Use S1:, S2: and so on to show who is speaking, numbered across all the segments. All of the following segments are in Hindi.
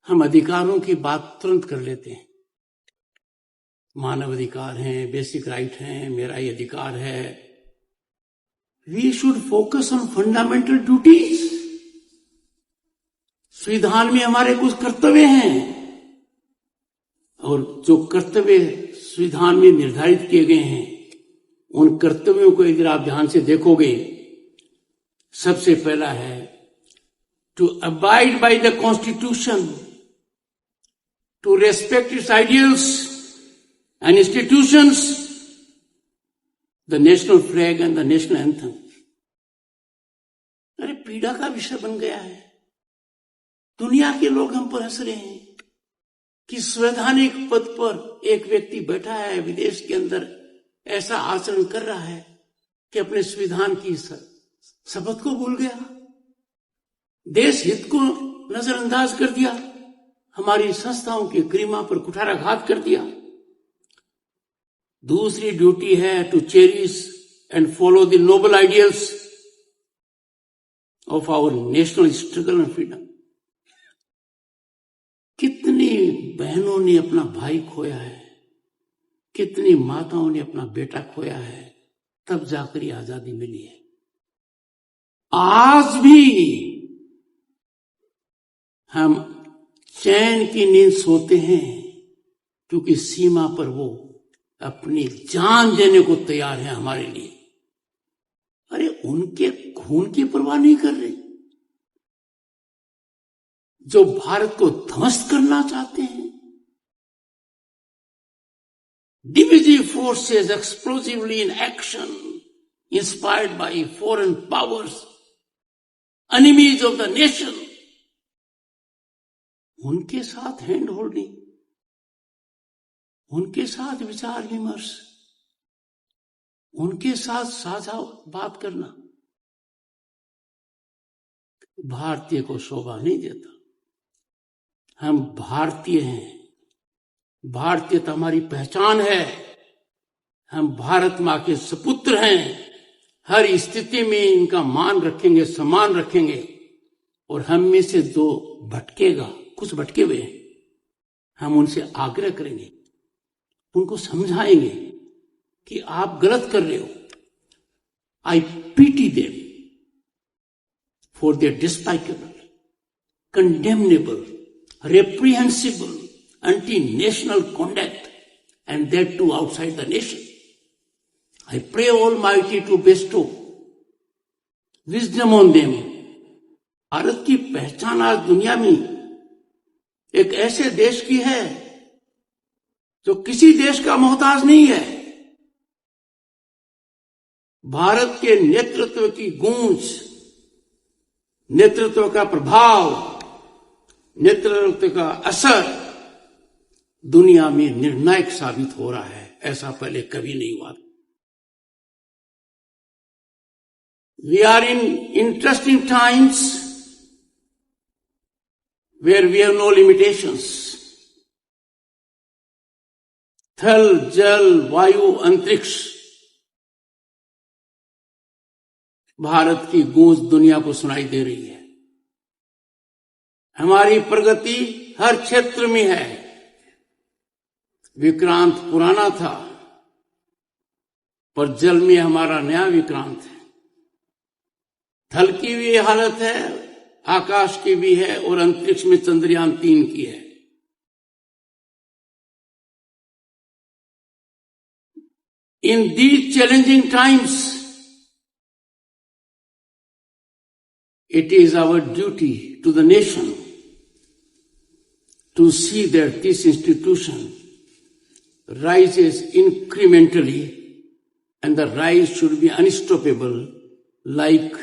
S1: हम अधिकारों की बात तुरंत कर लेते हैं। मानव अधिकार हैं, बेसिक राइट हैं, मेरा ये अधिकार है। We should focus on fundamental duties. संविधान में हमारे कुछ कर्तव्य हैं और जो कर्तव्य संविधान में निर्धारित किए गए हैं उन कर्तव्यों को यदि आप ध्यान से देखोगे, सबसे पहला है to abide by the constitution, to respect its ideals and institutions, the national flag and the national anthem. अरे पीड़ा का विषय बन गया है। दुनिया के लोग हम पर हंस रहे हैं कि संवैधानिक पद पर एक व्यक्ति बैठा है विदेश के अंदर, ऐसा आचरण कर रहा है कि अपने संविधान की शपथ को भूल गया, देश हित को नजरअंदाज कर दिया, हमारी संस्थाओं की गरिमा पर कुठाराघात कर दिया। दूसरी ड्यूटी है to cherish and follow the noble ideals of our national struggle and freedom. कितनी बहनों ने अपना भाई खोया है, कितनी माताओं ने अपना बेटा खोया है, तब जाकर ये आजादी मिली है। आज भी हम चैन की नींद सोते हैं क्योंकि सीमा पर वो अपनी जान देने को तैयार है हमारे लिए। अरे उनके खून की परवाह नहीं कर रहे जो भारत को ध्वस्त करना चाहते हैं। Divisive forces explosively in action, inspired by foreign powers, enemies of the nation. उनके साथ हैंड होल्डिंग, उनके साथ विचार विमर्श, उनके साथ साझा बात करना भारतीय को शोभा नहीं देता। हम भारतीय हैं, भारतीयता हमारी पहचान है, हम भारत मां के सपुत्र हैं। हर स्थिति में इनका मान रखेंगे, सम्मान रखेंगे। और हम में से जो भटकेगा, कुछ भटके हुए हैं, हम उनसे आग्रह करेंगे, उनको समझाएंगे कि आप गलत कर रहे हो। आई pity them for their despicable, condemnable, reprehensible, anti-national conduct, and that too outside the nation. I pray Almighty to bestow wisdom on them. Bharat की पहचान आज दुनिया में एक ऐसे देश की है जो किसी देश का मोहताज नहीं है। भारत के नेतृत्व की गूंज, नेतृत्व का प्रभाव, नेतृत्व का असर दुनिया में निर्णायक साबित हो रहा है। ऐसा पहले कभी नहीं हुआ। We are in interesting times where we have no limitations. थल, जल, वायु, अंतरिक्ष, भारत की गूंज दुनिया को सुनाई दे रही है। हमारी प्रगति हर क्षेत्र में है। विक्रांत पुराना था, पर जल में हमारा नया विक्रांत है। थल की भी हालत है, आकाश की भी है, और अंतरिक्ष में चंद्रयान 3 की है। In these challenging times, it is our duty to the nation to see that this institution rises incrementally, and the rise should be unstoppable, like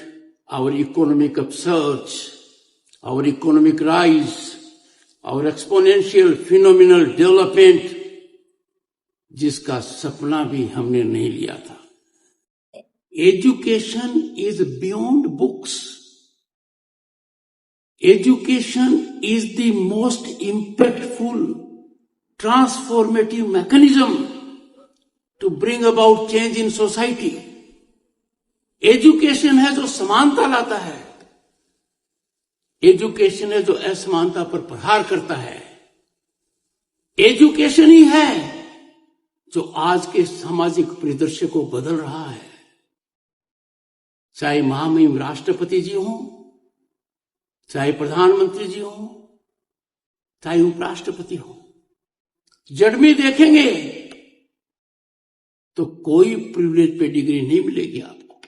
S1: our economic upsurge, our economic rise, our exponential phenomenal development, जिसका सपना भी हमने नहीं लिया था। Education is beyond books. Education is the most impactful, transformative mechanism to bring about change in society. Education है जो समानता लाता है, एजुकेशन है जो असमानता पर प्रहार करता है। एजुकेशन ही है जो आज के सामाजिक परिदृश्य को बदल रहा है। चाहे महामहिम राष्ट्रपति जी हों, चाहे प्रधानमंत्री जी हों, चाहे उपराष्ट्रपति हो, जड़ में देखेंगे तो कोई प्रिविलेज पे डिग्री नहीं मिलेगी आपको।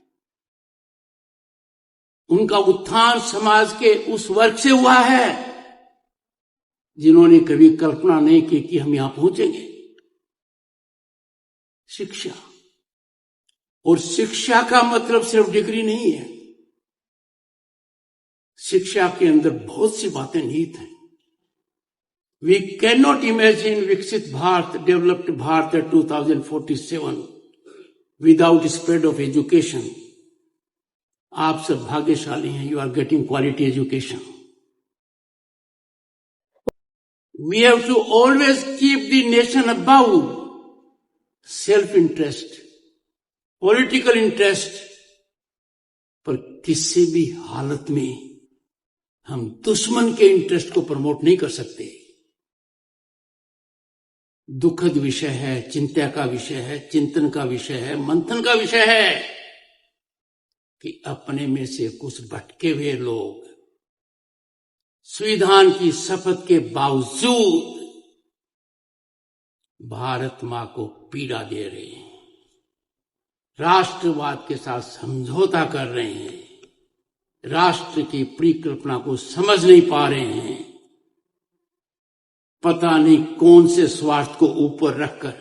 S1: उनका उत्थान समाज के उस वर्ग से हुआ है जिन्होंने कभी कल्पना नहीं की कि हम यहां पहुंचेंगे। शिक्षा, और शिक्षा का मतलब सिर्फ डिग्री नहीं है। शिक्षा के अंदर बहुत सी बातें निहित हैं। वी कैन नॉट इमेजिन विकसित Bharat, developed Bharat 2047 without spread of education. आप सब भाग्यशाली हैं, you are getting quality education. We have to always keep the nation above self interest, political interest, पर किसी भी हालत में हम दुश्मन के इंटरेस्ट को प्रमोट नहीं कर सकते। दुखद विषय है, चिंता का विषय है, चिंतन का विषय है, मंथन का विषय है कि अपने में से कुछ भटके हुए लोग संविधान की शपथ के बावजूद भारत मां को पीड़ा दे रहे हैं, राष्ट्रवाद के साथ समझौता कर रहे हैं, राष्ट्र की परिकल्पना को समझ नहीं पा रहे हैं। पता नहीं कौन से स्वार्थ को ऊपर रखकर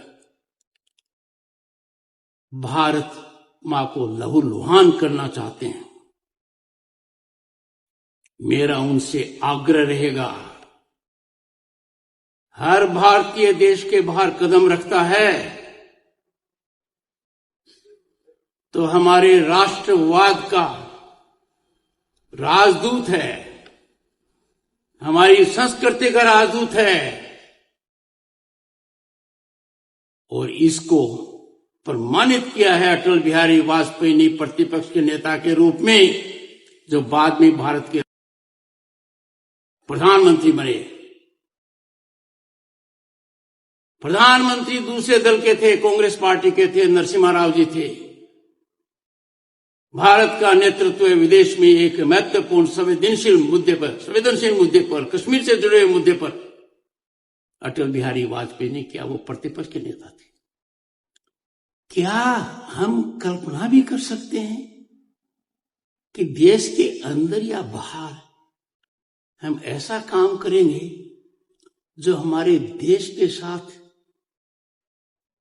S1: भारत मां को लहूलुहान करना चाहते हैं। मेरा उनसे आग्रह रहेगा, हर भारतीय देश के बाहर कदम रखता है तो हमारे राष्ट्रवाद का राजदूत है, हमारी संस्कृति का राजदूत है, और इसको प्रमाणित किया है अटल बिहारी वाजपेयी ने प्रतिपक्ष के नेता के रूप में, जो बाद में भारत के प्रधानमंत्री बने। प्रधानमंत्री दूसरे दल के थे, कांग्रेस पार्टी के थे, नरसिम्हा राव जी थे। भारत का नेतृत्व विदेश में एक महत्वपूर्ण संवेदनशील मुद्दे पर, कश्मीर से जुड़े हुए मुद्दे पर अटल बिहारी वाजपेयी ने किया। वो प्रतिपक्ष के नेता थे। क्या हम कल्पना भी कर सकते हैं कि देश के अंदर या बाहर हम ऐसा काम करेंगे जो हमारे देश के साथ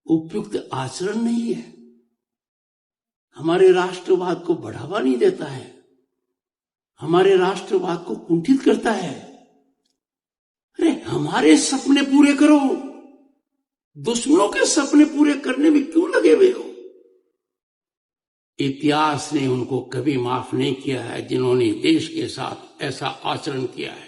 S1: उपयुक्त आचरण नहीं है, हमारे राष्ट्रवाद को बढ़ावा नहीं देता है, हमारे राष्ट्रवाद को कुंठित करता है? अरे हमारे सपने पूरे करो, दुश्मनों के सपने पूरे करने में क्यों लगे हुए हो? इतिहास ने उनको कभी माफ नहीं किया है जिन्होंने देश के साथ ऐसा आचरण किया है।